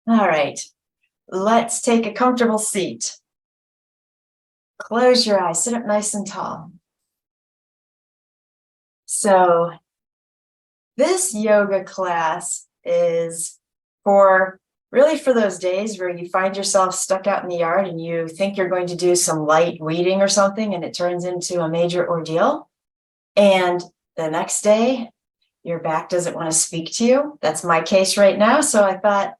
All right, let's take a comfortable seat. Close your eyes, sit up nice and tall. So this yoga class is for those days where you find yourself stuck out in the yard and you think you're going to do some light weeding or something and it turns into a major ordeal. And the next day, your back doesn't want to speak to you. That's my case right now. So I thought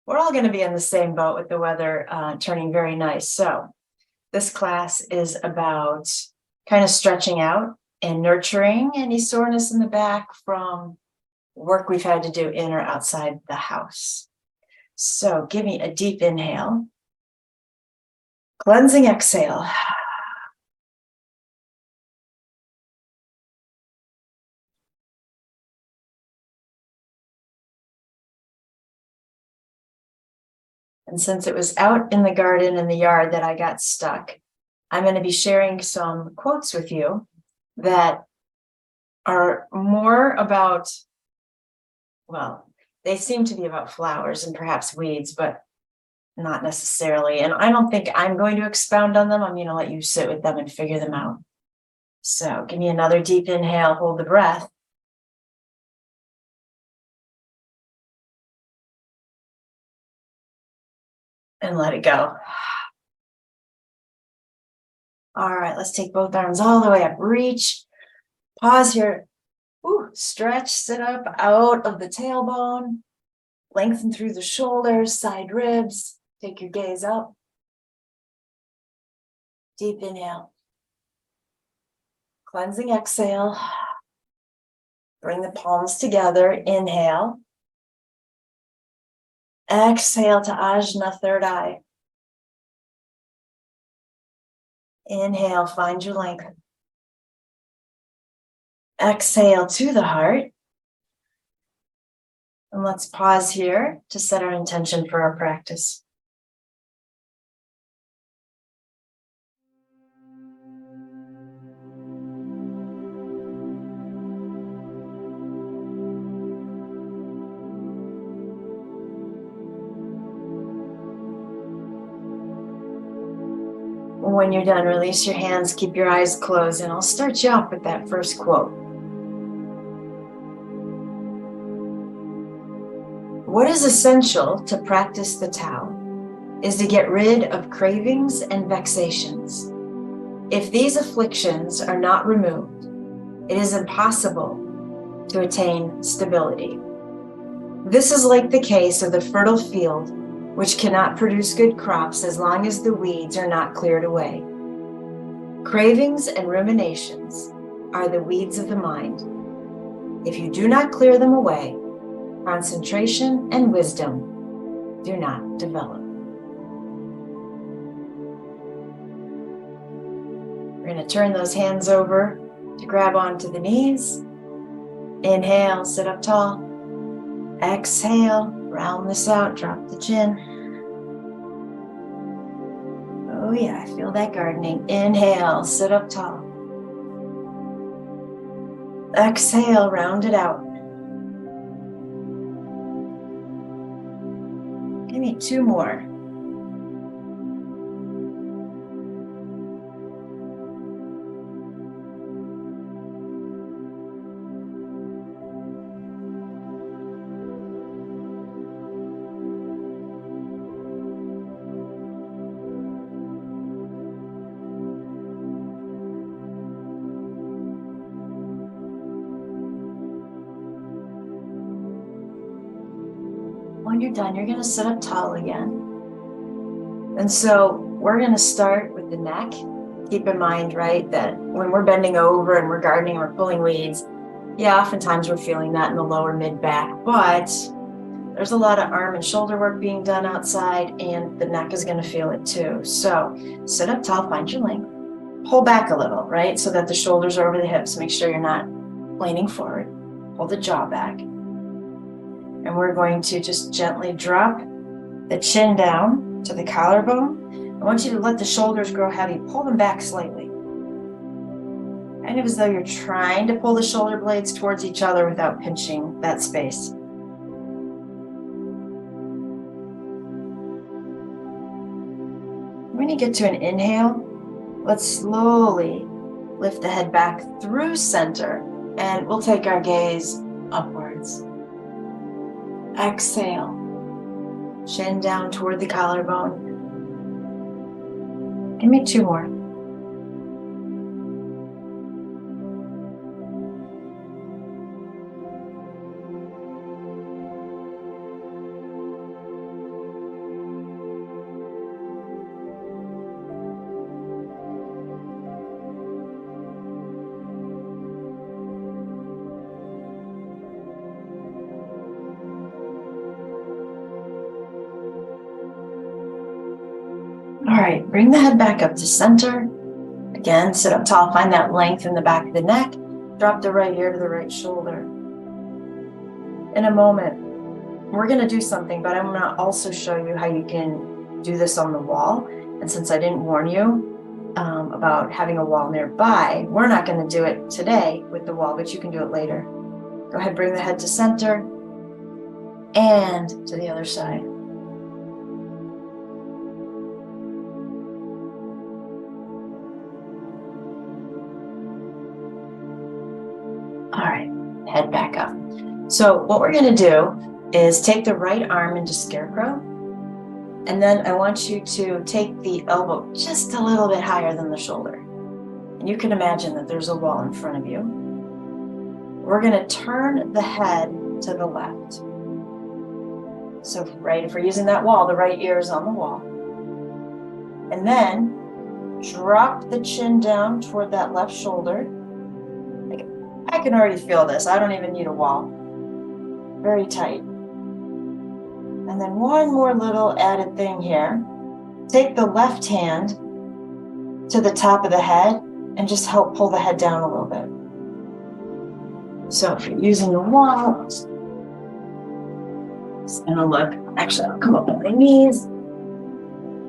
we're all going to be in the same boat with the weather turning very nice. So this class is about kind of stretching out and nurturing any soreness in the back from work we've had to do in or outside the house. So give me a deep inhale. Cleansing exhale. And since it was out in the garden in the yard that I got stuck, I'm going to be sharing some quotes with you that are more about, well, they seem to be about flowers and perhaps weeds, but not necessarily. And I don't think I'm going to expound on them. I'm going to let you sit with them and figure them out. So give me another deep inhale, hold the breath. And let it go. All right, let's take both arms all the way up. Reach, pause here. Ooh, stretch, sit up out of the tailbone. Lengthen through the shoulders, side ribs. Take your gaze up. Deep inhale. Cleansing exhale. Bring the palms together. Inhale. Exhale to Ajna, third eye. Inhale, find your length. Exhale to the heart. And let's pause here to set our intention for our practice. When you're done, release your hands, keep your eyes closed, and I'll start you off with that first quote. What is essential to practice the Tao is to get rid of cravings and vexations. If these afflictions are not removed, it is impossible to attain stability. This is like the case of the fertile field, which cannot produce good crops as long as the weeds are not cleared away. Cravings and ruminations are the weeds of the mind. If you do not clear them away, concentration and wisdom do not develop. We're going to turn those hands over to grab onto the knees. Inhale, sit up tall. Exhale, round this out, drop the chin. Oh yeah, I feel that gardening. Inhale, sit up tall. Exhale, round it out. Give me two more. When you're done, you're going to sit up tall again. And so we're going to start with the neck. Keep in mind, right, that when we're bending over and we're gardening, we're pulling weeds, yeah, oftentimes we're feeling that in the lower mid back, but there's a lot of arm and shoulder work being done outside, and the neck is going to feel it too. So sit up tall, find your length, pull back a little, right, so that the shoulders are over the hips. Make sure you're not leaning forward. Hold the jaw back. And we're going to just gently drop the chin down to the collarbone. I want you to let the shoulders grow heavy. Pull them back slightly. Kind of as though you're trying to pull the shoulder blades towards each other without pinching that space. When you get to an inhale, let's slowly lift the head back through center, and we'll take our gaze upwards. Exhale, chin down toward the collarbone. Give me 2 more. All right, bring the head back up to center. Again, sit up tall, find that length in the back of the neck. Drop the right ear to the right shoulder. In a moment, we're gonna do something, but I'm gonna also show you how you can do this on the wall. And since I didn't warn you about having a wall nearby, we're not gonna do it today with the wall, but you can do it later. Go ahead, bring the head to center and to the other side. All right, head back up. So what we're gonna do is take the right arm into scarecrow, and then I want you to take the elbow just a little bit higher than the shoulder. And you can imagine that there's a wall in front of you. We're gonna turn the head to the left. So, right, if we're using that wall, the right ear is on the wall. And then drop the chin down toward that left shoulder. I can already feel this. I don't even need a wall. Very tight. And then one more little added thing here. Take the left hand to the top of the head and just help pull the head down a little bit. So if you're using the wall, it's gonna look, actually I'll come up on my knees.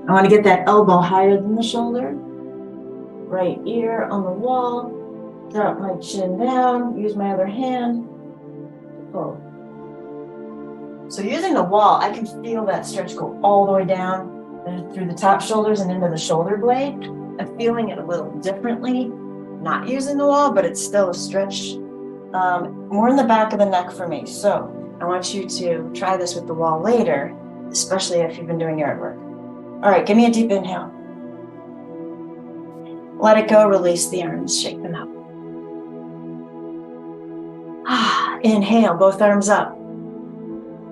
I wanna get that elbow higher than the shoulder. Right ear on the wall. Drop my chin down, use my other hand, pull. So using the wall, I can feel that stretch go all the way down through the top shoulders and into the shoulder blade. I'm feeling it a little differently, not using the wall, but it's still a stretch more in the back of the neck for me. So I want you to try this with the wall later, especially if you've been doing yard work. All right, give me a deep inhale. Let it go, release the arms, shake them out. Inhale, both arms up.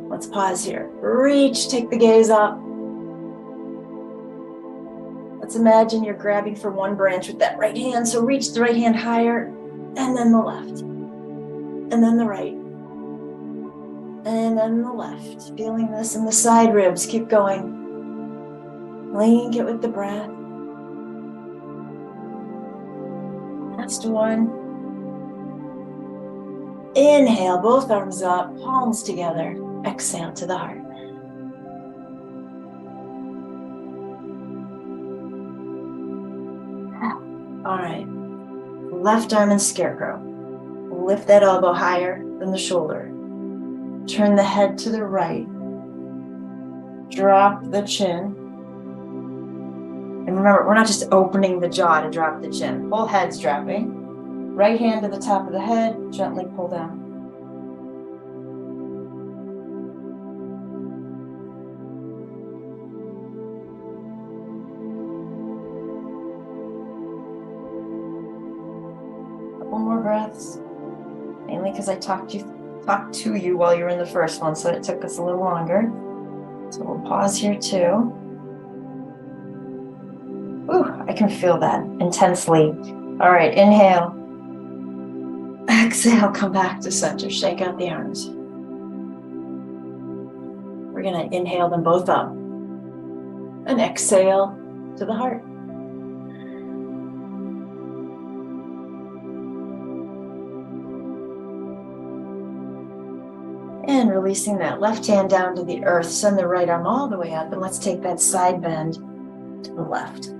Let's pause here. Reach, take the gaze up. Let's imagine you're grabbing for one branch with that right hand. So reach the right hand higher, and then the left, and then the right, and then the left. Feeling this in the side ribs. Keep going. Link it with the breath. Last one. Inhale, both arms up, palms together. Exhale to the heart. All right, left arm in scarecrow. Lift that elbow higher than the shoulder. Turn the head to the right. Drop the chin. And remember, we're not just opening the jaw to drop the chin. Whole head's dropping. Right hand to the top of the head, gently pull down. Couple more breaths, mainly because I talked to you while you were in the first one, so it took us a little longer. So we'll pause here too. Ooh, I can feel that intensely. All right, inhale. Exhale, come back to center, shake out the arms. We're gonna inhale them both up and exhale to the heart. And releasing that left hand down to the earth, send the right arm all the way up, and let's take that side bend to the left.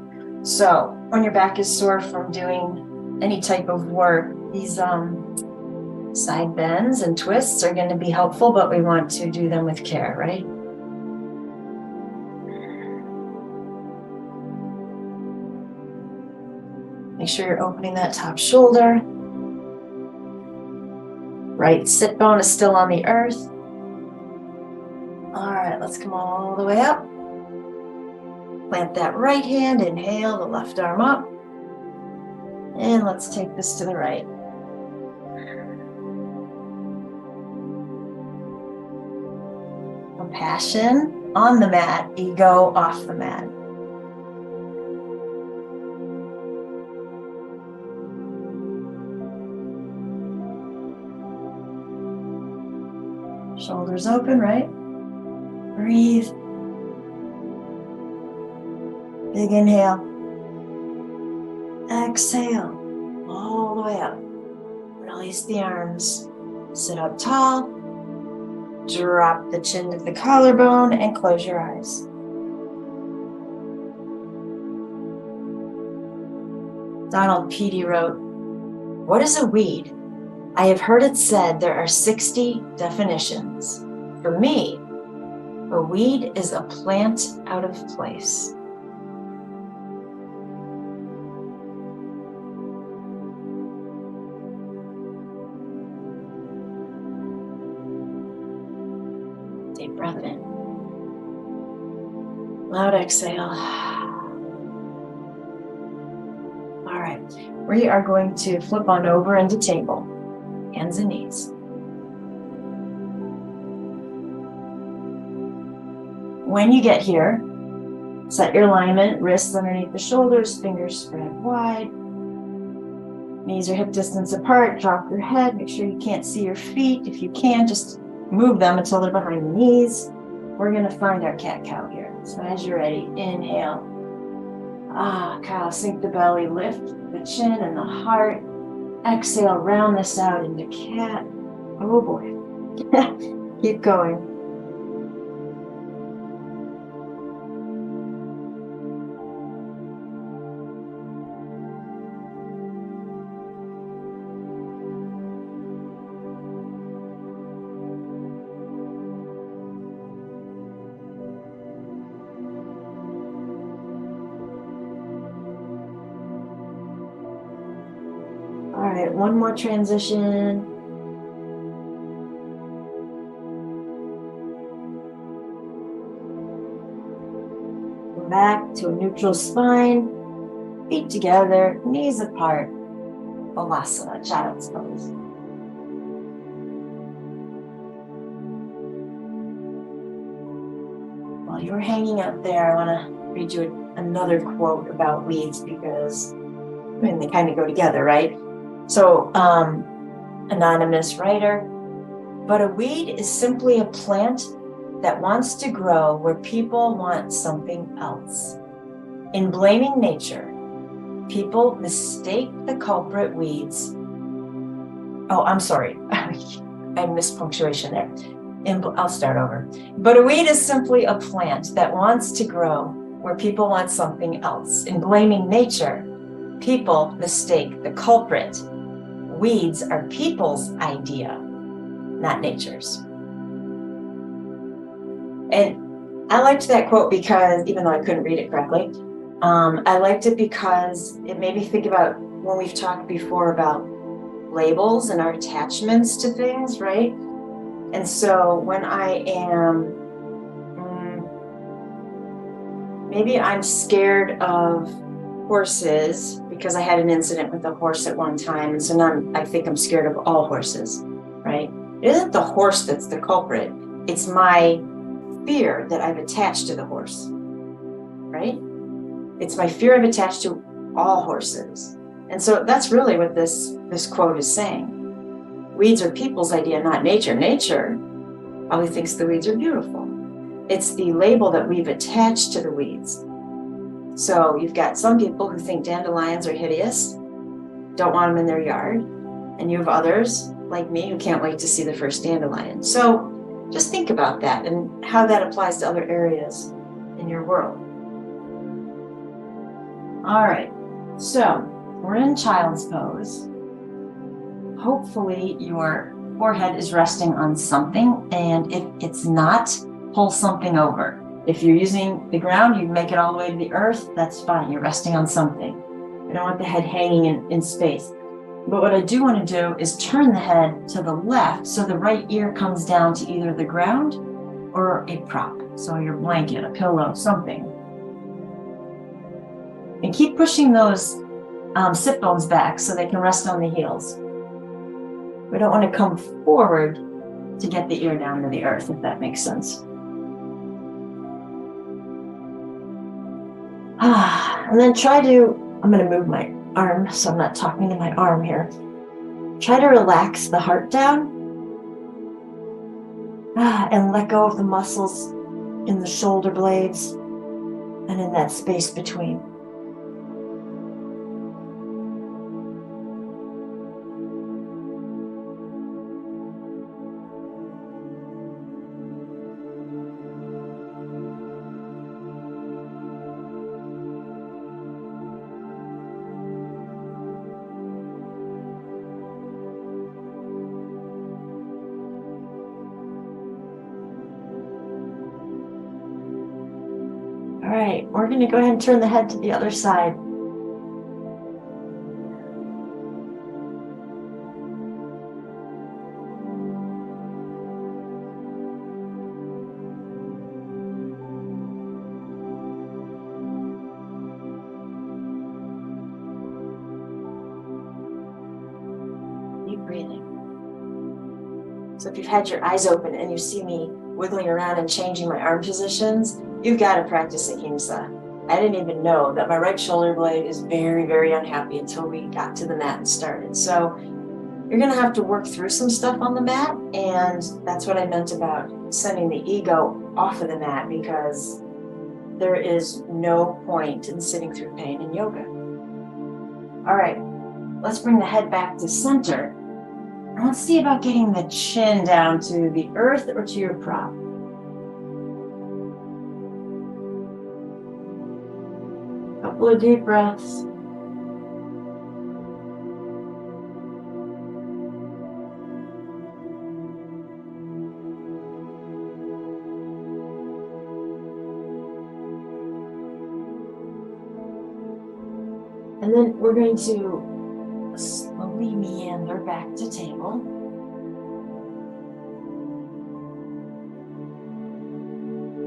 So when your back is sore from doing any type of work, these side bends and twists are going to be helpful, but we want to do them with care, right? Make sure you're opening that top shoulder. Right sit bone is still on the earth. All right, let's come all the way up. Plant that right hand, inhale, the left arm up. And let's take this to the right. Compassion on the mat, ego off the mat. Shoulders open, right? Breathe. Big inhale. Exhale. All the way up. Release the arms. Sit up tall. Drop the chin to the collarbone and close your eyes. Donald Petey wrote, "What is a weed? I have heard it said there are 60 definitions. For me, a weed is a plant out of place." Deep breath in. Loud exhale. All right, we are going to flip on over into table. Hands and knees. When you get here, set your alignment, wrists underneath the shoulders, fingers spread wide. Knees are hip distance apart, drop your head, make sure you can't see your feet. If you can, just move them until they're behind the knees. We're gonna find our cat-cow here. So as you're ready, inhale. Cow, sink the belly, lift the chin and the heart. Exhale, round this out into cat. Oh boy. Keep going. All right, one more transition. Go back to a neutral spine, feet together, knees apart. Balasana, child's pose. While you're hanging out there, I want to read you another quote about weeds because, I mean, they kind of go together, right? So, anonymous writer, but a weed is simply a plant that wants to grow where people want something else. In blaming nature, people mistake the culprit weeds. Oh, I'm sorry. I missed punctuation there. I'll start over. But a weed is simply a plant that wants to grow where people want something else. In blaming nature, people mistake the culprit. Weeds are people's idea, not nature's. And I liked that quote because, even though I couldn't read it correctly, I liked it because it made me think about when we've talked before about labels and our attachments to things, right? And so when I am, maybe I'm scared of horses because I had an incident with a horse at one time. And so now I think I'm scared of all horses, right? It isn't the horse that's the culprit. It's my fear that I've attached to the horse, right? It's my fear I've attached to all horses. And so that's really what this quote is saying. Weeds are people's idea, not nature. Nature probably thinks the weeds are beautiful. It's the label that we've attached to the weeds. So you've got some people who think dandelions are hideous, don't want them in their yard. And you have others, like me, who can't wait to see the first dandelion. So just think about that and how that applies to other areas in your world. All right, so we're in child's pose. Hopefully your forehead is resting on something, and if it's not, pull something over. If you're using the ground, you make it all the way to the earth, that's fine, you're resting on something. I don't want the head hanging in space. But what I do want to do is turn the head to the left so the right ear comes down to either the ground or a prop. So your blanket, a pillow, something. And keep pushing those sit bones back so they can rest on the heels. We don't want to come forward to get the ear down to the earth, if that makes sense. And then I'm going to move my arm so I'm not talking to my arm here. Try to relax the heart down and let go of the muscles in the shoulder blades and in that space between. All right, we're going to go ahead and turn the head to the other side. Deep breathing. So if you've had your eyes open and you see me wiggling around and changing my arm positions, you've got to practice ahimsa. I didn't even know that my right shoulder blade is very, very unhappy until we got to the mat and started. So you're going to have to work through some stuff on the mat, and that's what I meant about sending the ego off of the mat, because there is no point in sitting through pain in yoga. All right, let's bring the head back to center. And let's see about getting the chin down to the earth or to your prop. Couple of deep breaths. And then we're going to slowly meander back to table.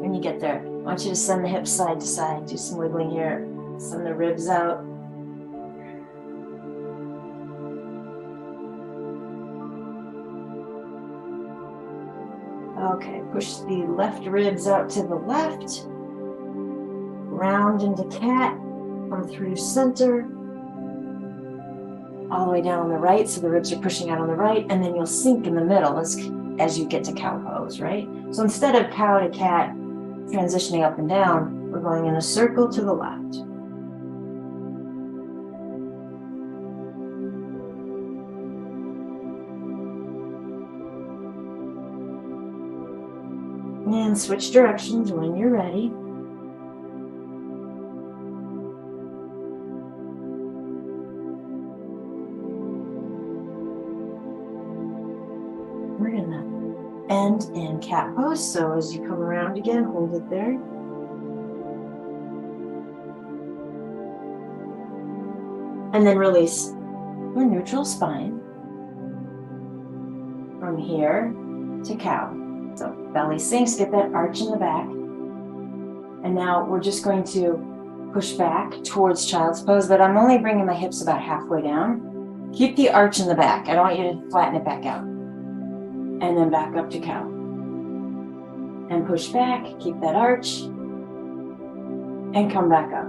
When you get there, I want you to send the hips side to side, do some wiggling here, send the ribs out. Okay, push the left ribs out to the left, round into cat, come through center, all the way down on the right, so the ribs are pushing out on the right, and then you'll sink in the middle as you get to cow pose, right? So instead of cow to cat, transitioning up and down, we're going in a circle to the left. And switch directions when you're ready. We're gonna end in cat pose, so as you come around again, hold it there. And then release your neutral spine from here to cow. So belly sinks, get that arch in the back. And now we're just going to push back towards child's pose, but I'm only bringing my hips about halfway down. Keep the arch in the back. I don't want you to flatten it back out. And then back up to cow. And push back, keep that arch, and come back up.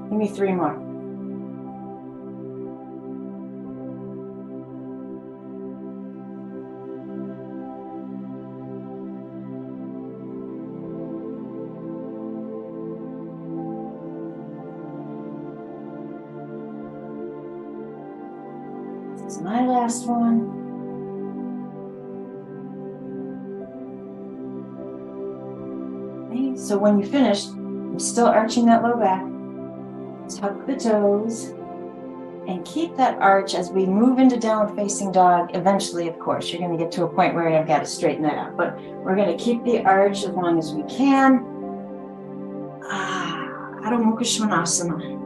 Give me 3 more. This is my last one. So when you finish, I'm still arching that low back. Tuck the toes and keep that arch as we move into downward facing dog. Eventually, of course, you're going to get to a point where I've got to straighten that out, but we're going to keep the arch as long as we can. Adho Mukha Svanasana.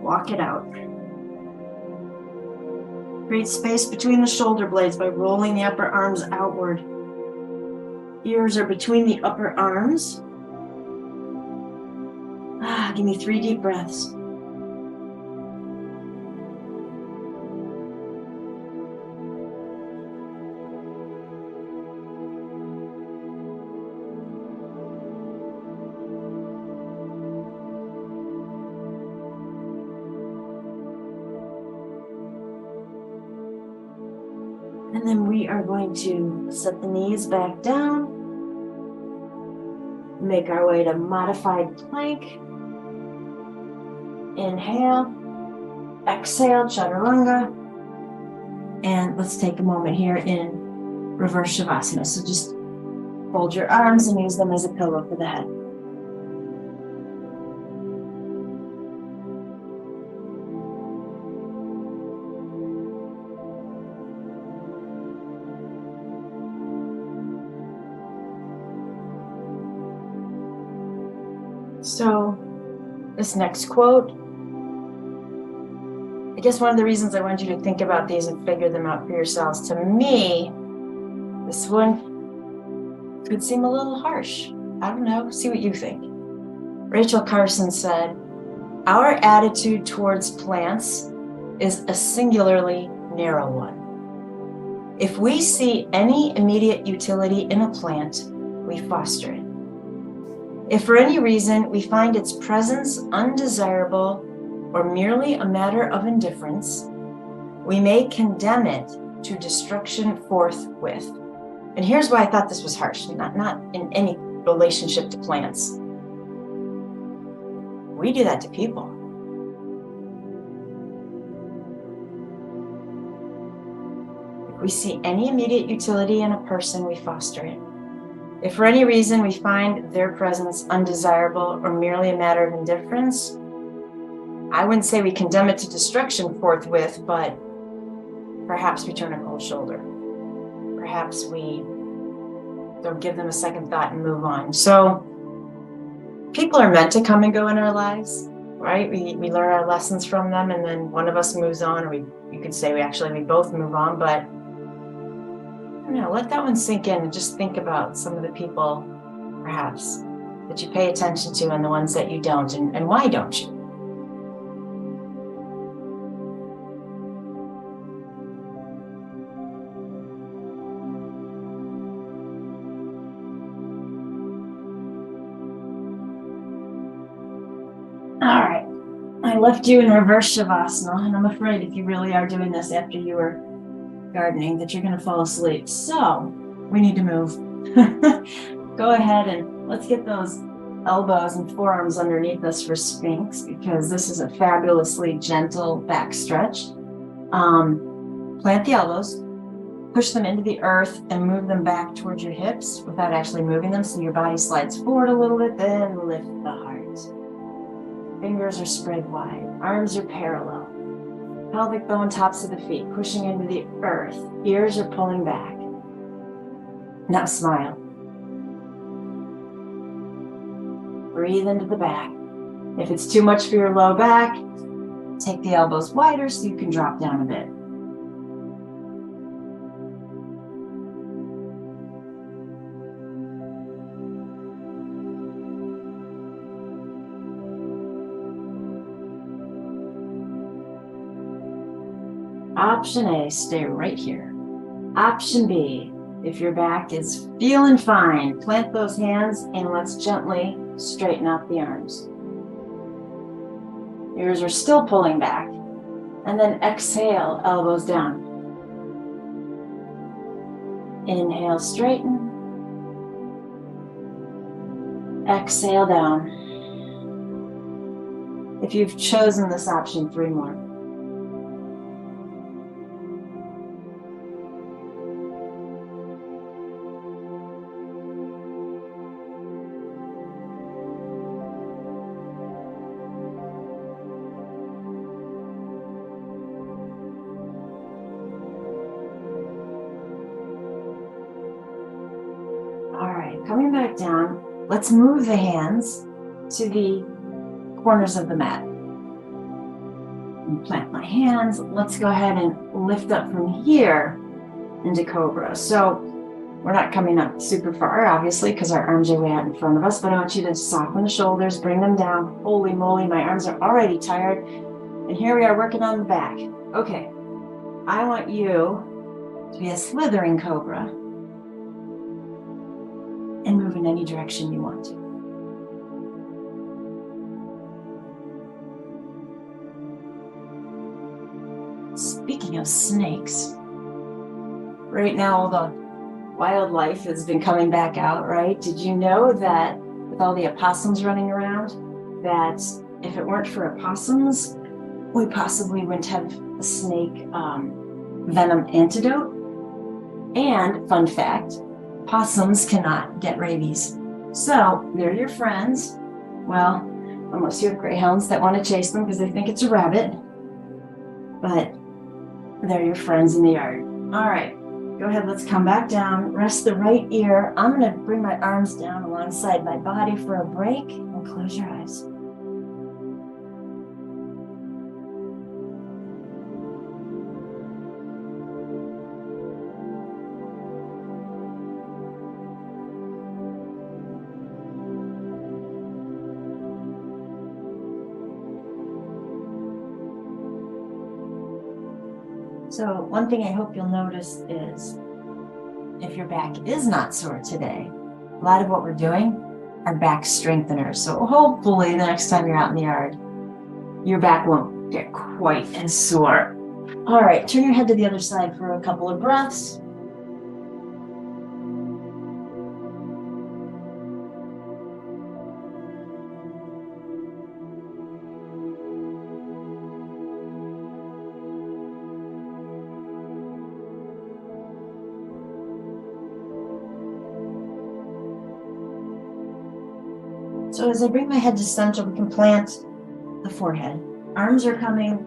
Walk it out. Create space between the shoulder blades by rolling the upper arms outward. Ears are between the upper arms. Give me 3 deep breaths. And then we are going to set the knees back down. Make our way to modified plank. Inhale. Exhale, chaturanga. And let's take a moment here in reverse shavasana. So just fold your arms and use them as a pillow for the head. So this next quote, I guess one of the reasons I want you to think about these and figure them out for yourselves, to me, this one could seem a little harsh. I don't know, see what you think. Rachel Carson said, "Our attitude towards plants is a singularly narrow one. If we see any immediate utility in a plant, we foster it. If for any reason we find its presence undesirable or merely a matter of indifference, we may condemn it to destruction forthwith." And here's why I thought this was harsh, not in any relationship to plants. We do that to people. If we see any immediate utility in a person, we foster it. If for any reason we find their presence undesirable or merely a matter of indifference, I wouldn't say we condemn it to destruction forthwith, but perhaps we turn a cold shoulder. Perhaps we don't give them a second thought and move on. So people are meant to come and go in our lives, right? We learn our lessons from them, and then one of us moves on, or you could say we both move on, but I don't know, let that one sink in and just think about some of the people, perhaps, that you pay attention to and the ones that you don't, and why don't you? All right, I left you in reverse shavasana, and I'm afraid if you really are doing this after you were gardening that you're going to fall asleep. So we need to move. Go ahead and let's get those elbows and forearms underneath us for Sphinx, because this is a fabulously gentle back stretch. Plant the elbows, push them into the earth, and move them back towards your hips without actually moving them, so your body slides forward a little bit, then lift the heart. Fingers are spread wide, arms are parallel. Pelvic bone, tops of the feet, pushing into the earth. Ears are pulling back. Now smile. Breathe into the back. If it's too much for your low back, take the elbows wider so you can drop down a bit. Option A, stay right here. Option B, if your back is feeling fine, plant those hands and let's gently straighten out the arms. Ears are still pulling back. And then exhale, elbows down. Inhale, straighten. Exhale, down. If you've chosen this option, 3 more. Coming back down, let's move the hands to the corners of the mat. And plant my hands. Let's go ahead and lift up from here into Cobra. So we're not coming up super far, obviously, because our arms are way out in front of us, but I want you to soften the shoulders, bring them down. Holy moly, my arms are already tired. And here we are working on the back. Okay, I want you to be a slithering cobra and move in any direction you want to. Speaking of snakes, right now all the wildlife has been coming back out, right? Did you know that with all the opossums running around, that if it weren't for opossums, we possibly wouldn't have a snake venom antidote? And fun fact, possums cannot get rabies. So they're your friends. Well, unless you have greyhounds that want to chase them because they think it's a rabbit, but they're your friends in the yard. All right. Go ahead, let's come back down, rest the right ear. I'm gonna bring my arms down alongside my body for a break and close your eyes. So one thing I hope you'll notice is if your back is not sore today, a lot of what we're doing are back strengtheners. So hopefully the next time you're out in the yard, your back won't get quite as sore. All right, turn your head to the other side for a couple of breaths. So as I bring my head to center, we can plant the forehead. Arms are coming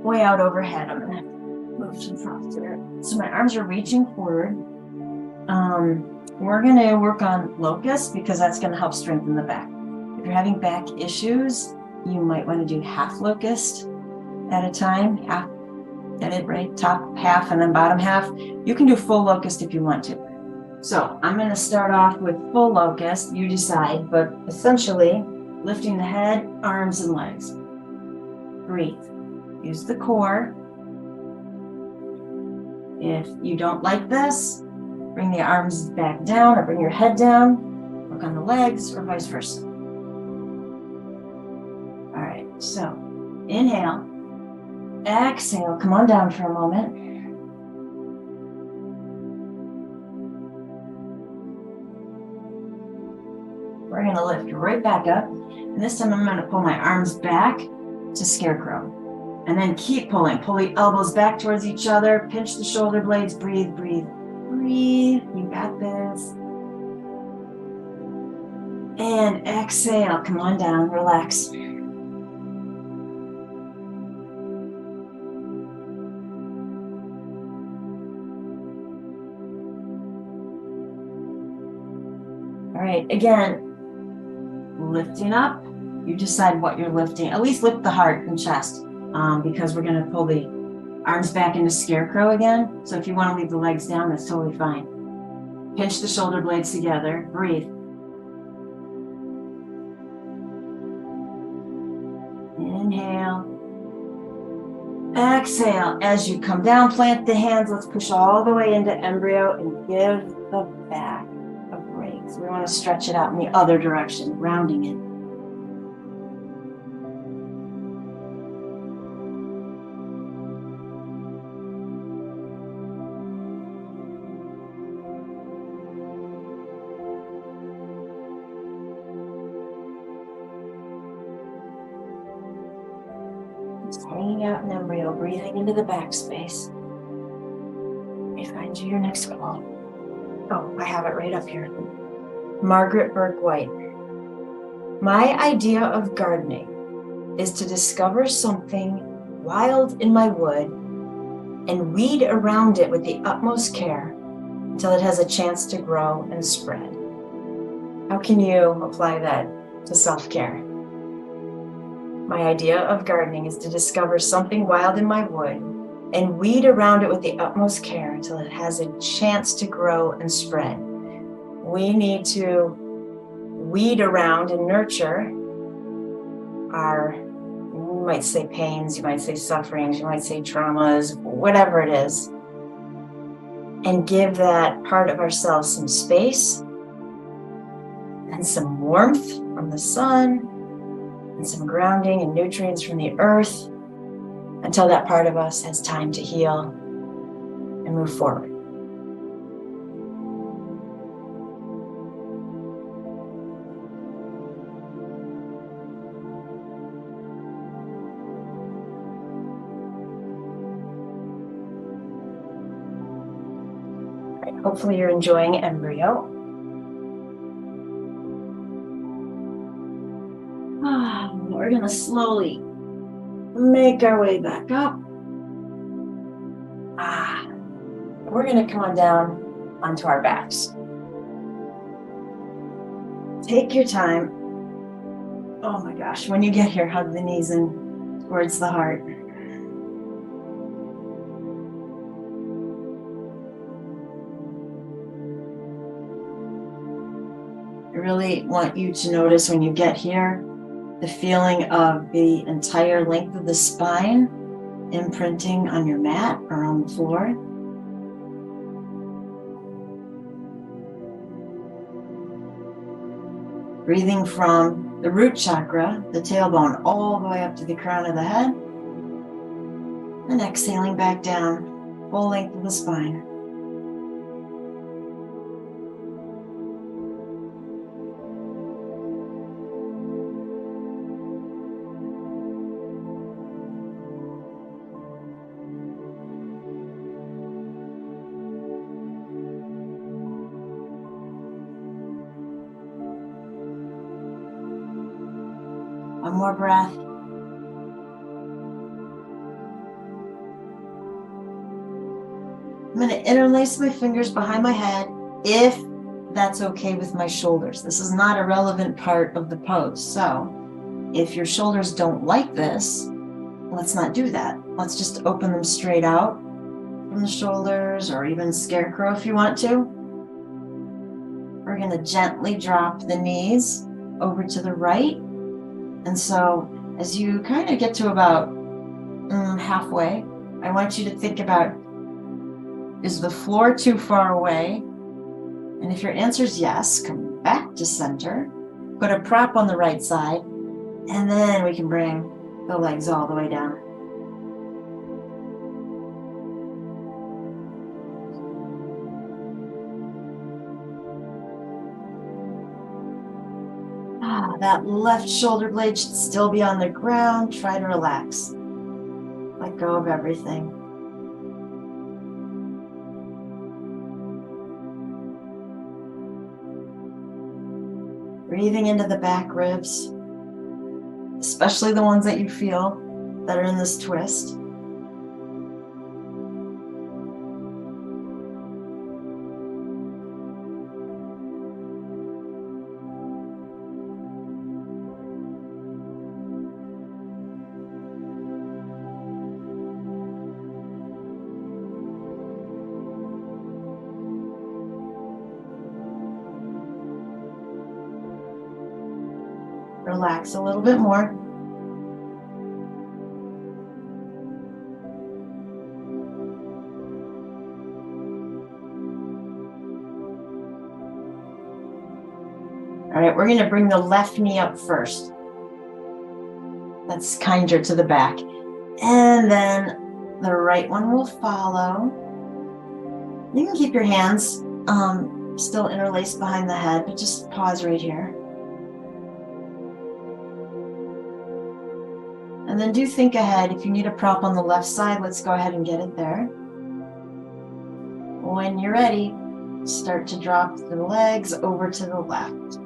way out overhead. I'm gonna move to the front here. So my arms are reaching forward. We're gonna work on locust because that's gonna help strengthen the back. If you're having back issues, you might wanna do half locust at a time. Half, get it right? Top half and then bottom half. You can do full locust if you want to. So I'm going to start off with full locust, you decide, but essentially lifting the head, arms, and legs. Breathe. Use the core. If you don't like this, bring the arms back down or bring your head down, work on the legs or vice versa. All right, so inhale, exhale, come on down for a moment. We're going to lift right back up. And this time I'm going to pull my arms back to scarecrow. And then keep pulling. Pull the elbows back towards each other. Pinch the shoulder blades. Breathe, breathe, breathe. You got this. And exhale. Come on down. Relax. All right. Again, lifting up, you decide what you're lifting. At least lift the heart and chest because we're going to pull the arms back into scarecrow again. So if you want to leave the legs down, that's totally fine. Pinch the shoulder blades together. Breathe. Inhale. Exhale. As you come down, plant the hands. Let's push all the way into embryo and give the back a break. So we want to stretch it out in the other direction, rounding it. Just hanging out in embryo, breathing into the backspace. Let me find you your next quote. Oh, I have it right up here. Margaret Burke White. My idea of gardening is to discover something wild in my wood and weed around it with the utmost care until it has a chance to grow and spread. How can you apply that to self-care? My idea of gardening is to discover something wild in my wood and weed around it with the utmost care until it has a chance to grow and spread. We need to weed around and nurture our, you might say pains, you might say sufferings, you might say traumas, whatever it is, and give that part of ourselves some space and some warmth from the sun and some grounding and nutrients from the earth until that part of us has time to heal and move forward. Right, hopefully you're enjoying embryo. We're gonna slowly make our way back up. We're gonna come on down onto our backs. Take your time. Oh my gosh, when you get here, hug the knees in towards the heart. I really want you to notice when you get here, the feeling of the entire length of the spine imprinting on your mat or on the floor. Breathing from the root chakra, the tailbone, all the way up to the crown of the head. And exhaling back down, full length of the spine. One more breath. I'm going to interlace my fingers behind my head if that's okay with my shoulders. This is not a relevant part of the pose. So if your shoulders don't like this, let's not do that. Let's just open them straight out from the shoulders, or even scarecrow if you want to. We're going to gently drop the knees over to the right. And so as you kind of get to about halfway, I want you to think about, is the floor too far away? And if your answer is yes, come back to center, put a prop on the right side, and then we can bring the legs all the way down. That left shoulder blade should still be on the ground. Try to relax. Let go of everything. Breathing into the back ribs, especially the ones that you feel that are in this twist. Relax a little bit more. All right, we're going to bring the left knee up first. That's kinder to the back. And then the right one will follow. You can keep your hands still interlaced behind the head, but just pause right here. And then do think ahead. If you need a prop on the left side, let's go ahead and get it there. When you're ready, start to drop the legs over to the left.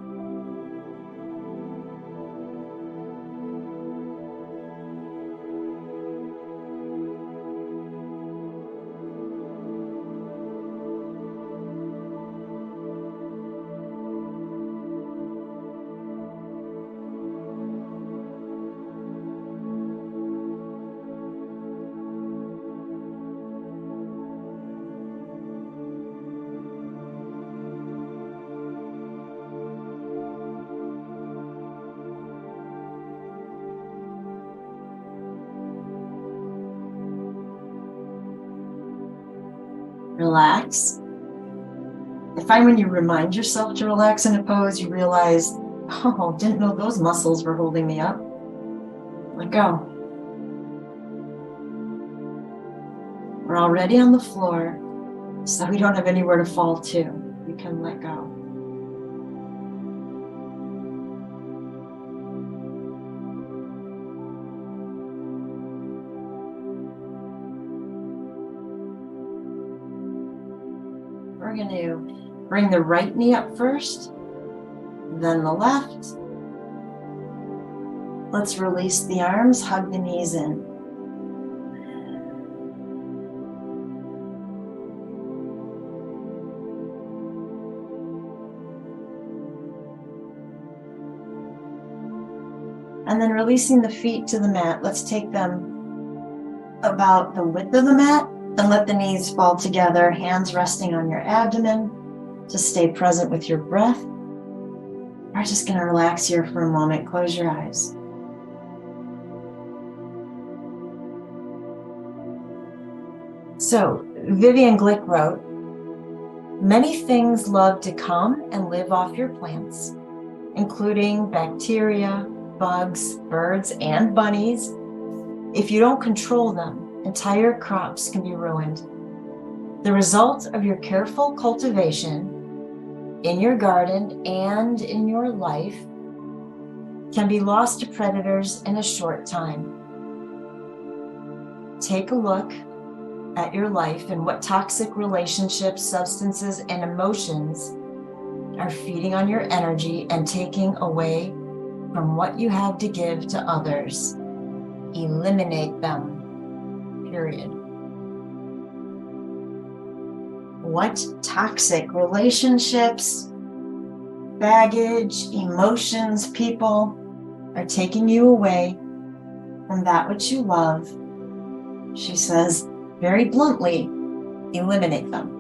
Relax. I find when you remind yourself to relax in a pose, you realize, oh, didn't know those muscles were holding me up. Let go. We're already on the floor, so we don't have anywhere to fall to. We can let go. We're going to bring the right knee up first, then the left. Let's release the arms, hug the knees in. And then releasing the feet to the mat. Let's take them about the width of the mat and let the knees fall together, hands resting on your abdomen. Just stay present with your breath. We're just going to relax here for a moment. Close your eyes. So, Vivian Glick wrote, "Many things love to come and live off your plants, including bacteria, bugs, birds, and bunnies. If you don't control them, entire crops can be ruined. The result of your careful cultivation in your garden and in your life can be lost to predators in a short time. Take a look at your life and what toxic relationships, substances, and emotions are feeding on your energy and taking away from what you have to give to others. Eliminate them, period." What toxic relationships, baggage, emotions, people are taking you away from that which you love? She says, very bluntly, eliminate them.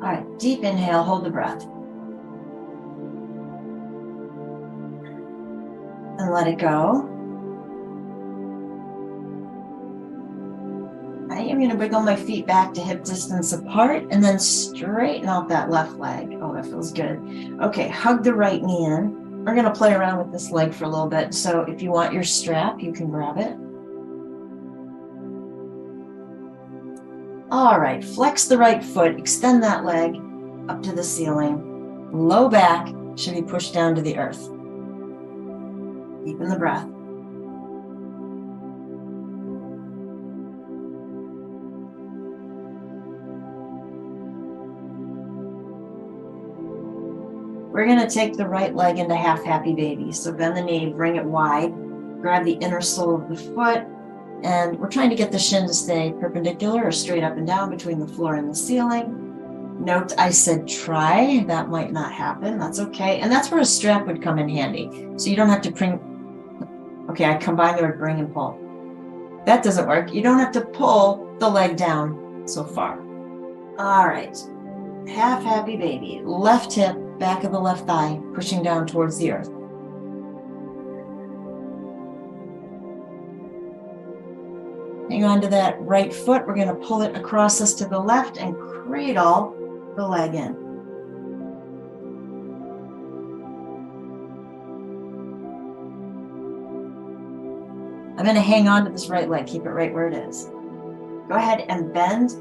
All right, deep inhale, hold the breath. And let it go. I am going to wiggle my feet back to hip distance apart and then straighten out that left leg. Oh, that feels good. Okay, hug the right knee in. We're going to play around with this leg for a little bit. So if you want your strap, you can grab it. All right, flex the right foot, extend that leg up to the ceiling. Low back should be pushed down to the earth. Deepen the breath. We're going to take the right leg into half happy baby. So bend the knee, bring it wide, grab the inner sole of the foot, and we're trying to get the shin to stay perpendicular or straight up and down between the floor and the ceiling. Note I said try, that might not happen, that's okay. And that's where a strap would come in handy. So you don't have to bring, okay, I combined the word bring and pull. That doesn't work. You don't have to pull the leg down so far. All right, half happy baby, left hip, back of the left thigh, pushing down towards the earth. Hang on to that right foot. We're going to pull it across us to the left and cradle the leg in. I'm going to hang on to this right leg. Keep it right where it is. Go ahead and bend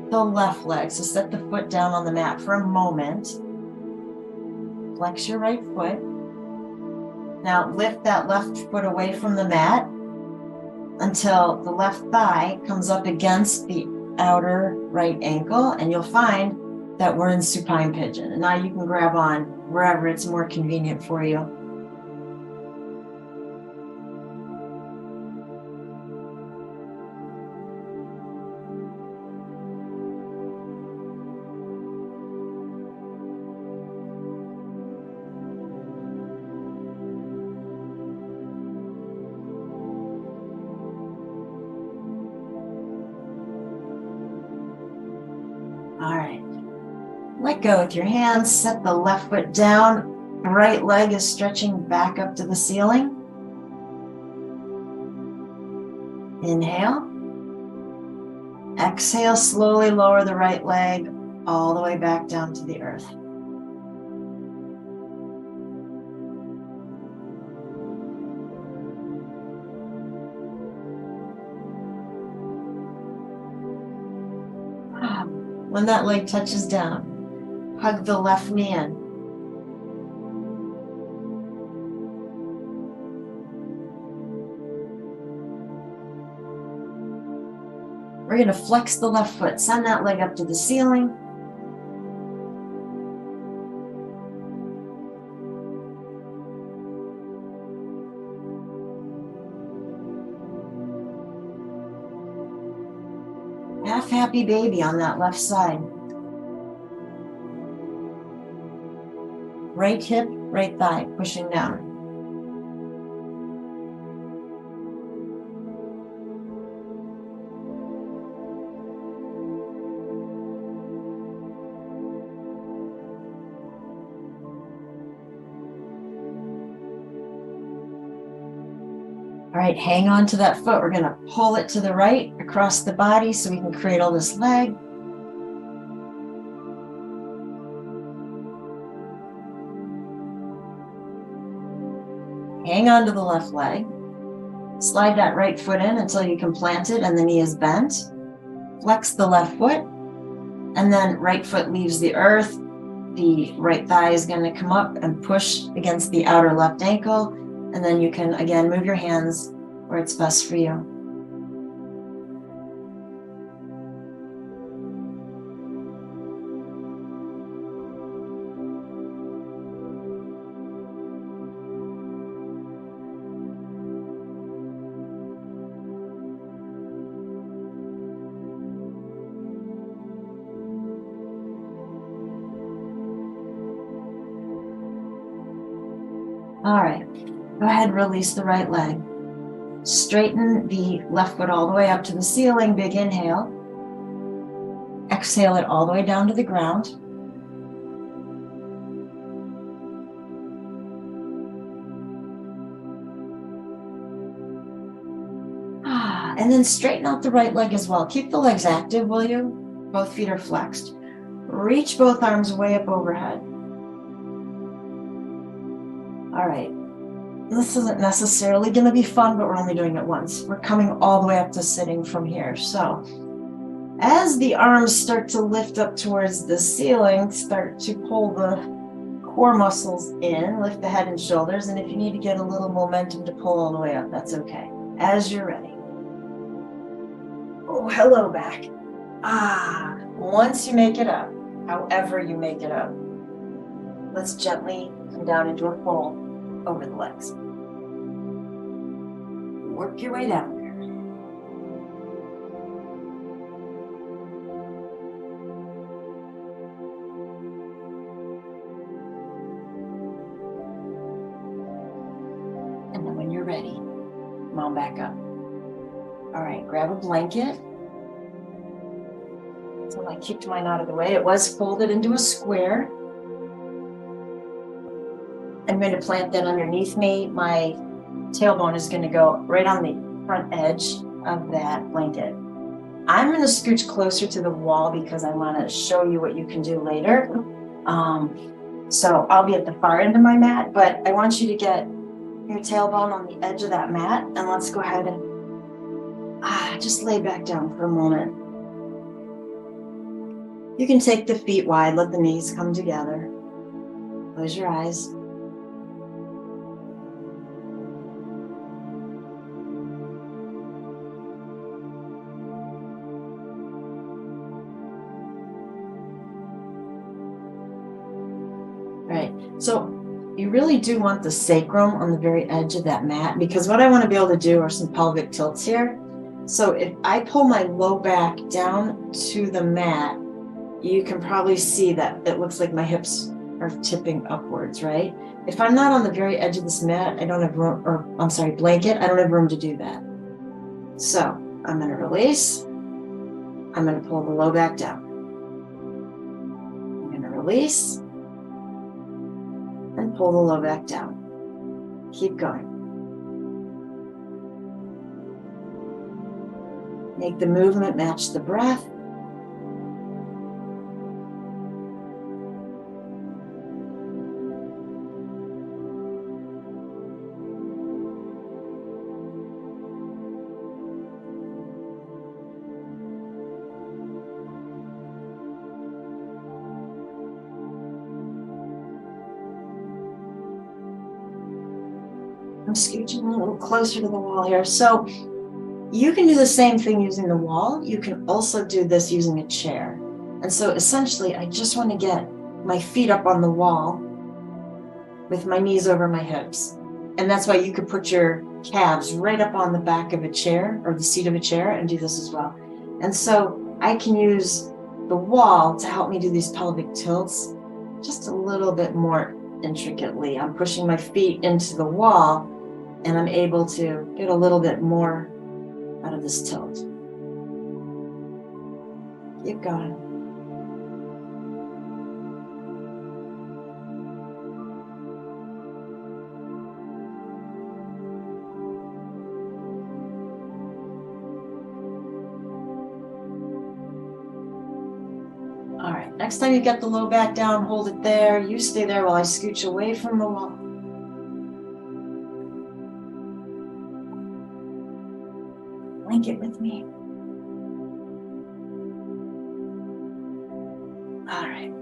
the left leg. So set the foot down on the mat for a moment. Flex your right foot. Now lift that left foot away from the mat until the left thigh comes up against the outer right ankle, and you'll find that we're in supine pigeon. And now you can grab on wherever it's more convenient for you. All right. Let go with your hands. Set the left foot down. Right leg is stretching back up to the ceiling. Inhale. Exhale, slowly lower the right leg all the way back down to the earth. When that leg touches down, hug the left knee in. We're going to flex the left foot, send that leg up to the ceiling. Half happy baby on that left side. Right hip, right thigh, pushing down. All right, hang on to that foot. We're going to pull it to the right across the body so we can cradle this leg. Hang on to the left leg. Slide that right foot in until you can plant it and the knee is bent. Flex the left foot, and then right foot leaves the earth. The right thigh is going to come up and push against the outer left ankle. And then you can, again, move your hands where it's best for you. All right, go ahead and release the right leg. Straighten the left foot all the way up to the ceiling, big inhale. Exhale it all the way down to the ground. And then straighten out the right leg as well. Keep the legs active, will you? Both feet are flexed. Reach both arms way up overhead. All right. This isn't necessarily going to be fun, but we're only doing it once. We're coming all the way up to sitting from here. So as the arms start to lift up towards the ceiling, start to pull the core muscles in, lift the head and shoulders. And if you need to get a little momentum to pull all the way up, that's okay. As you're ready. Oh, hello back. Once you make it up, however you make it up, let's gently come down into a fold over the legs. Work your way down there. And then when you're ready, come on back up. All right, grab a blanket. So I kicked mine out of the way. It was folded into a square. I'm going to plant that underneath me. My tailbone is going to go right on the front edge of that blanket. I'm going to scooch closer to the wall because I want to show you what you can do later. So I'll be at the far end of my mat, but I want you to get your tailbone on the edge of that mat, and let's go ahead and just lay back down for a moment. You can take the feet wide, let the knees come together. Close your eyes. Right, so you really do want the sacrum on the very edge of that mat, because what I want to be able to do are some pelvic tilts here. So if I pull my low back down to the mat, you can probably see that it looks like my hips are tipping upwards, right? If I'm not on the very edge of this mat, I don't have room, or I'm sorry, blanket, I don't have room to do that. So I'm going to release. I'm going to pull the low back down. release, and pull the low back down. Keep going. Make the movement match the breath. I'm scooching a little closer to the wall here. So you can do the same thing using the wall. You can also do this using a chair. And so essentially, I just want to get my feet up on the wall with my knees over my hips. And that's why you could put your calves right up on the back of a chair or the seat of a chair and do this as well. And so I can use the wall to help me do these pelvic tilts just a little bit more intricately. I'm pushing my feet into the wall and I'm able to get a little bit more out of this tilt. Keep going. All right, next time you get the low back down, hold it there. You stay there while I scooch away from the wall. Blanket with me. All right.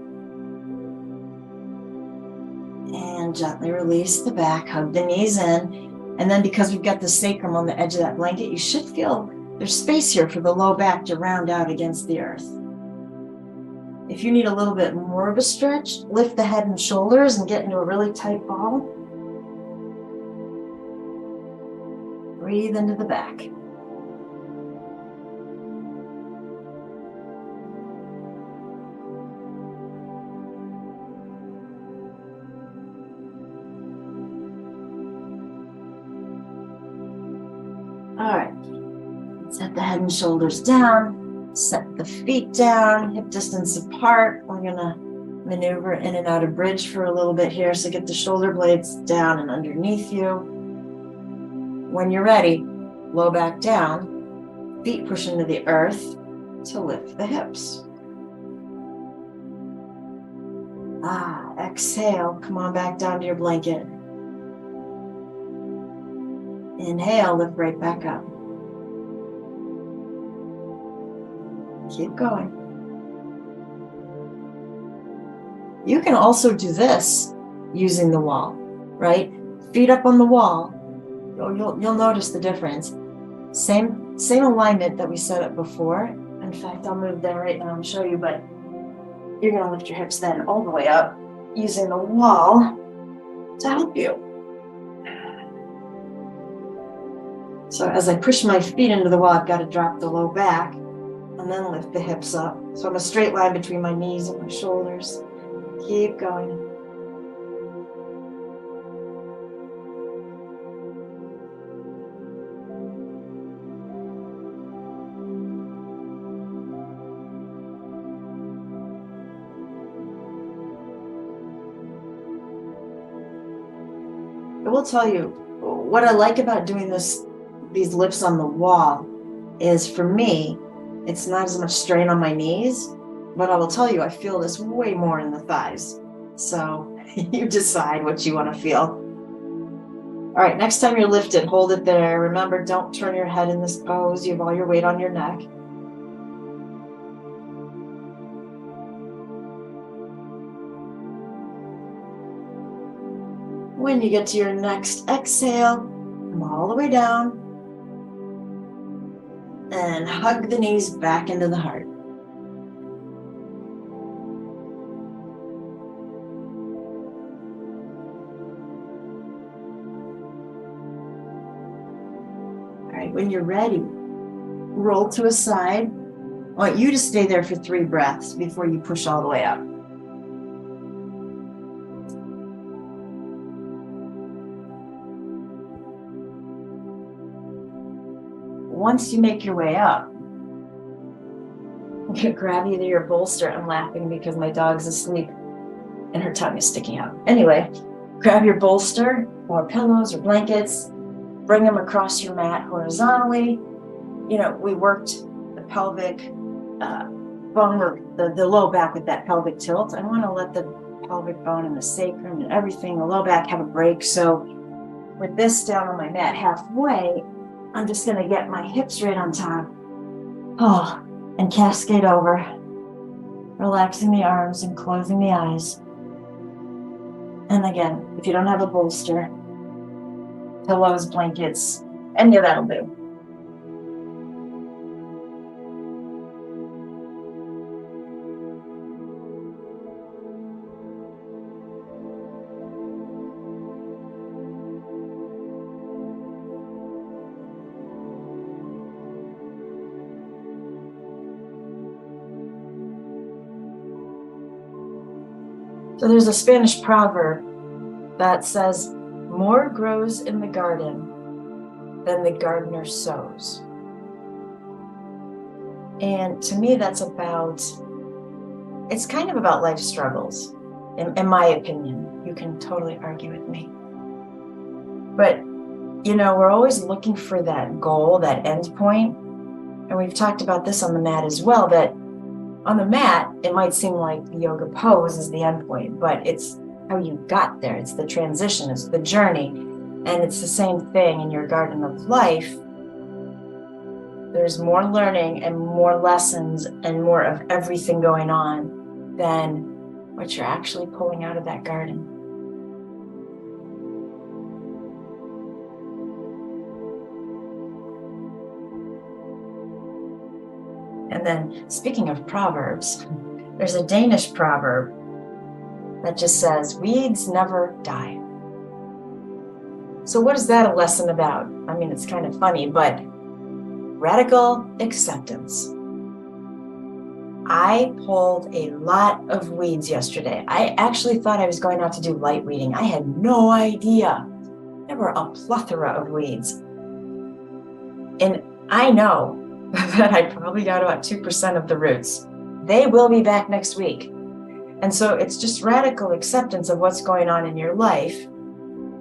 And gently release the back, hug the knees in. And then because we've got the sacrum on the edge of that blanket, you should feel there's space here for the low back to round out against the earth. If you need a little bit more of a stretch, lift the head and shoulders and get into a really tight ball. Breathe into the back. All right, set the head and shoulders down, set the feet down, hip distance apart. We're gonna maneuver in and out of bridge for a little bit here. So get the shoulder blades down and underneath you. When you're ready, low back down, feet push into the earth to lift the hips. Exhale, come on back down to your blanket. Inhale, lift right back up. Keep going. You can also do this using the wall, right? Feet up on the wall. You'll notice the difference. Same alignment that we set up before. In fact, I'll move there right now and show you, but you're gonna lift your hips then all the way up using the wall to help you. So as I push my feet into the wall, I've got to drop the low back and then lift the hips up. So I'm a straight line between my knees and my shoulders. Keep going. I will tell you, what I like about doing these lifts on the wall is, for me, it's not as much strain on my knees, but I will tell you, I feel this way more in the thighs. So you decide what you want to feel. All right, next time you're lifted, hold it there. Remember, don't turn your head in this pose. You have all your weight on your neck. When you get to your next exhale, come all the way down and hug the knees back into the heart. All right, when you're ready, roll to a side. I want you to stay there for 3 breaths before you push all the way up. Once you make your way up, you grab either your bolster. I'm laughing because my dog's asleep and her tongue is sticking out. Anyway, grab your bolster or pillows or blankets, bring them across your mat horizontally. You know, we worked the pelvic bone, or the low back with that pelvic tilt. I want to let the pelvic bone and the sacrum and everything, the low back, have a break. So with this down on my mat halfway, I'm just going to get my hips right on top. Oh, and cascade over, relaxing the arms and closing the eyes. And again, if you don't have a bolster, pillows, blankets, any of that'll do. So there's a Spanish proverb that says, more grows in the garden than the gardener sows. And to me, that's it's kind of about life struggles, in my opinion. You can totally argue with me. But, you know, we're always looking for that goal, that end point. And we've talked about this on the mat as well, that on the mat, it might seem like the yoga pose is the end point, but it's how you got there. It's the transition, it's the journey. And it's the same thing in your garden of life. There's more learning and more lessons and more of everything going on than what you're actually pulling out of that garden. And then, speaking of proverbs, there's a Danish proverb that just says, weeds never die. So what is that a lesson about? I mean, it's kind of funny, but radical acceptance. I pulled a lot of weeds yesterday. I actually thought I was going out to do light weeding. I had no idea. There were a plethora of weeds. And I know that I probably got about 2% of the roots. They will be back next week. And so it's just radical acceptance of what's going on in your life.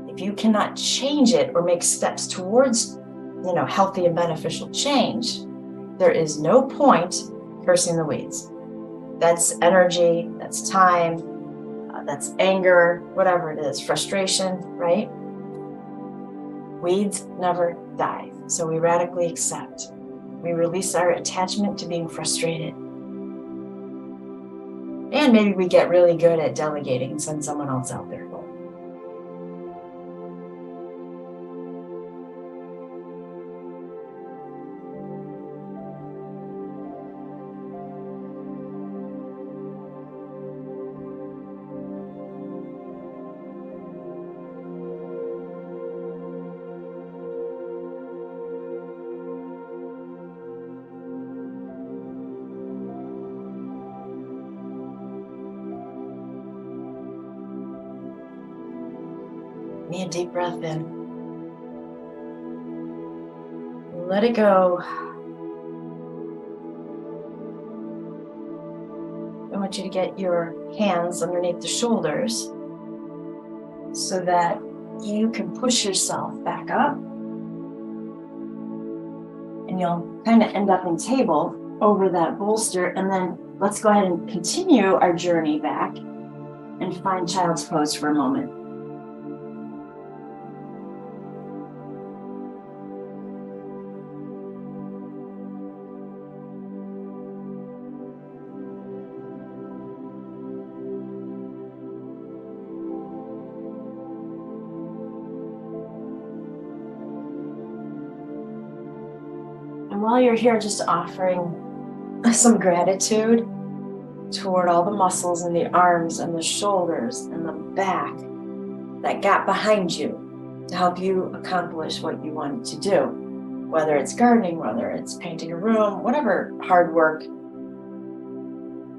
If you cannot change it or make steps towards, you know, healthy and beneficial change, there is no point cursing the weeds. That's energy, that's time, that's anger, whatever it is, frustration, right? Weeds never die. So we radically accept. We release our attachment to being frustrated. And maybe we get really good at delegating and send someone else out there. A deep breath in. Let it go. I want you to get your hands underneath the shoulders so that you can push yourself back up. And you'll kind of end up in table over that bolster. And then let's go ahead and continue our journey back and find child's pose for a moment. While you're here, just offering some gratitude toward all the muscles in the arms and the shoulders and the back, that gap behind you to help you accomplish what you want to do, whether it's gardening, whether it's painting a room, whatever hard work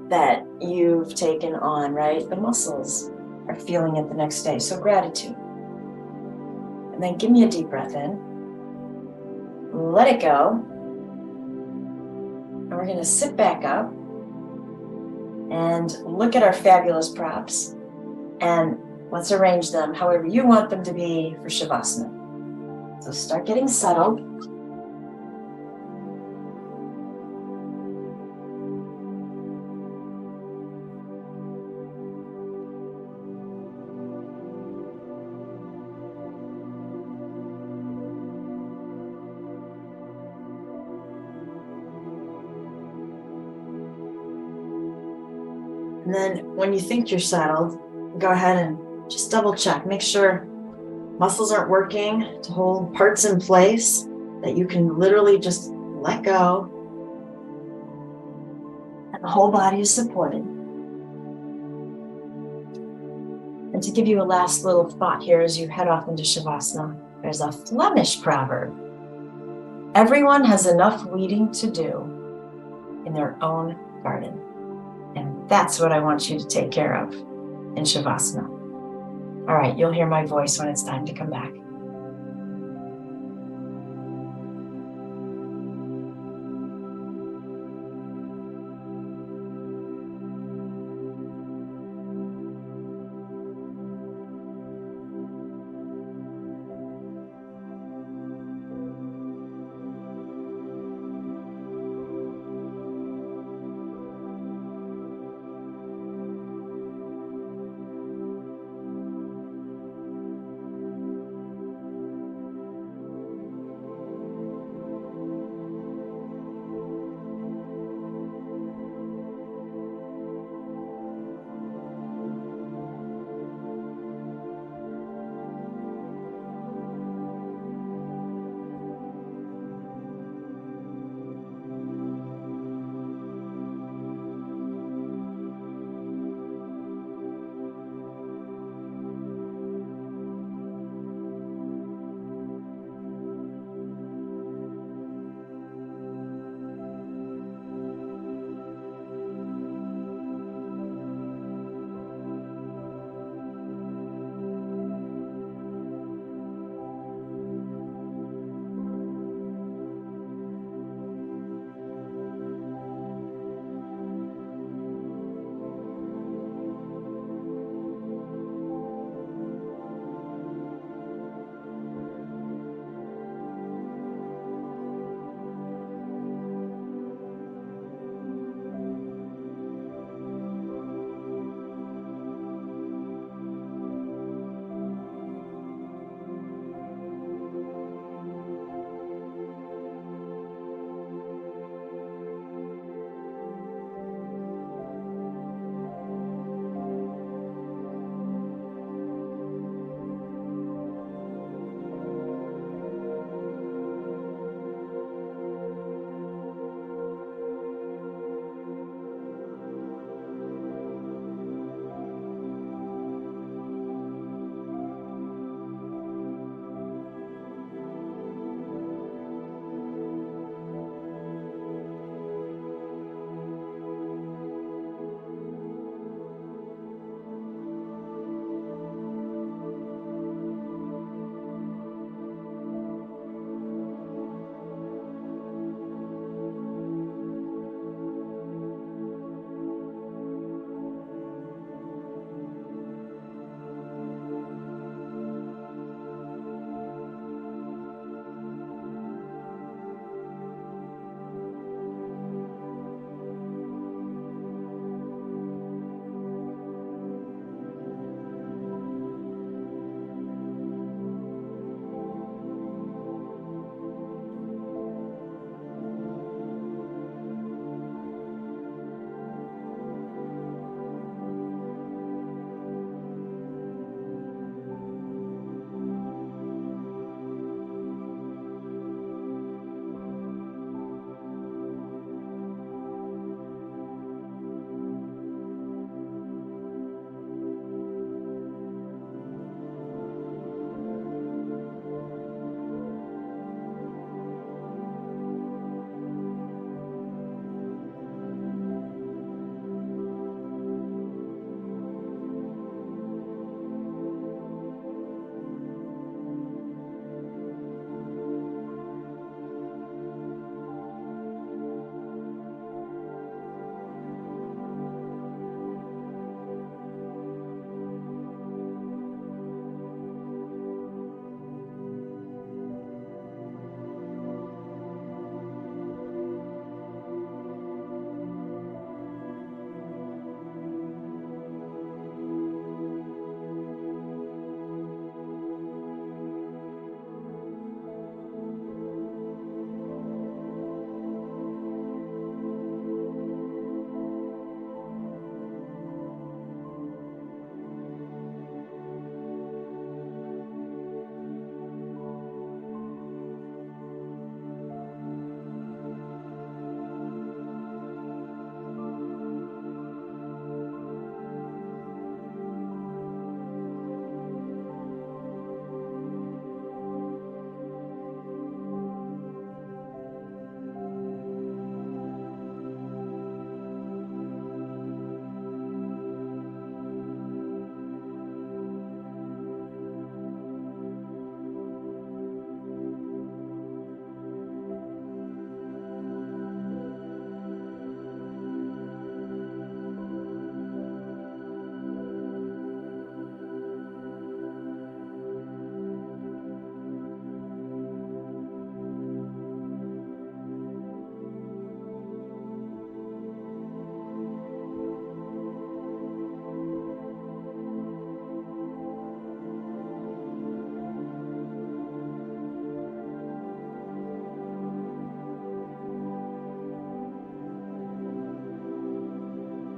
that you've taken on, right? The muscles are feeling it the next day. So gratitude. And then give me a deep breath in. Let it go. And we're going to sit back up and look at our fabulous props. And let's arrange them however you want them to be for Shavasana. So start getting settled. And then when you think you're settled, go ahead and just double check. Make sure muscles aren't working to hold parts in place, that you can literally just let go and the whole body is supported. And to give you a last little thought here as you head off into Shavasana, there's a Flemish proverb. Everyone has enough weeding to do in their own garden. And that's what I want you to take care of in Shavasana. All right, you'll hear my voice when it's time to come back.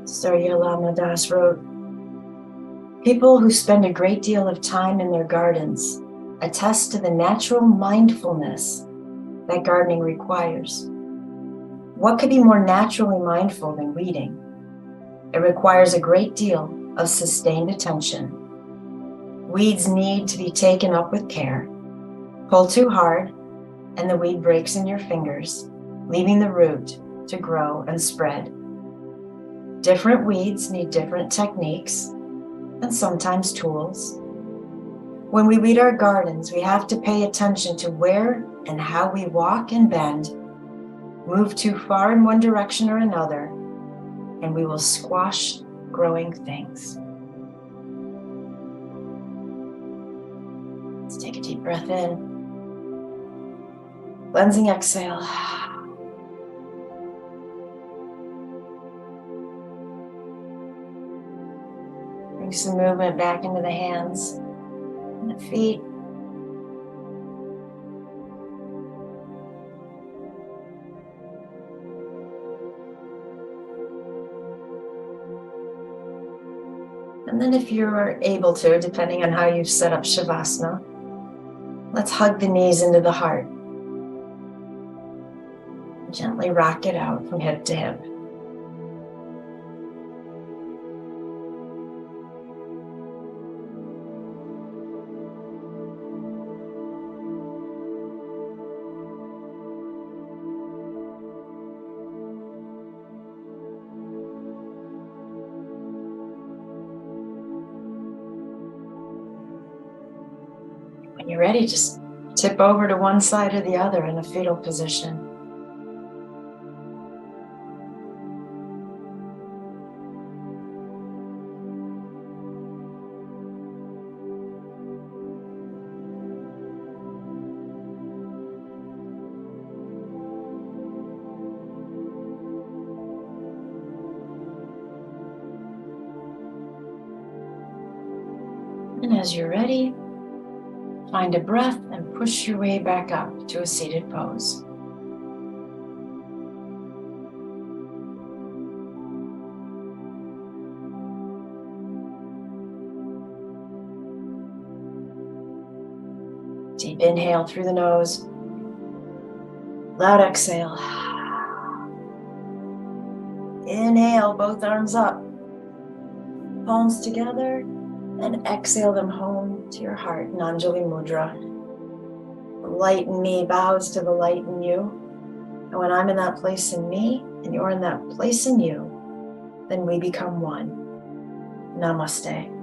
Saryalama Das wrote, people who spend a great deal of time in their gardens attest to the natural mindfulness that gardening requires. What could be more naturally mindful than weeding? It requires a great deal of sustained attention. Weeds need to be taken up with care. Pull too hard, and the weed breaks in your fingers, leaving the root to grow and spread. Different weeds need different techniques and sometimes tools. When we weed our gardens, we have to pay attention to where and how we walk and bend. Move too far in one direction or another, and we will squash growing things. Let's take a deep breath in. Cleansing exhale. Bring some movement back into the hands and the feet. And then if you're able to, depending on how you've set up Shavasana, let's hug the knees into the heart. Gently rock it out from hip to hip. When you're ready, just tip over to one side or the other in a fetal position. And as you're ready, find a breath and push your way back up to a seated pose. Deep inhale through the nose. Loud exhale. Inhale, both arms up. Palms together. And exhale them home to your heart, Anjali Mudra. The light in me bows to the light in you. And when I'm in that place in me, and you're in that place in you, then we become one. Namaste.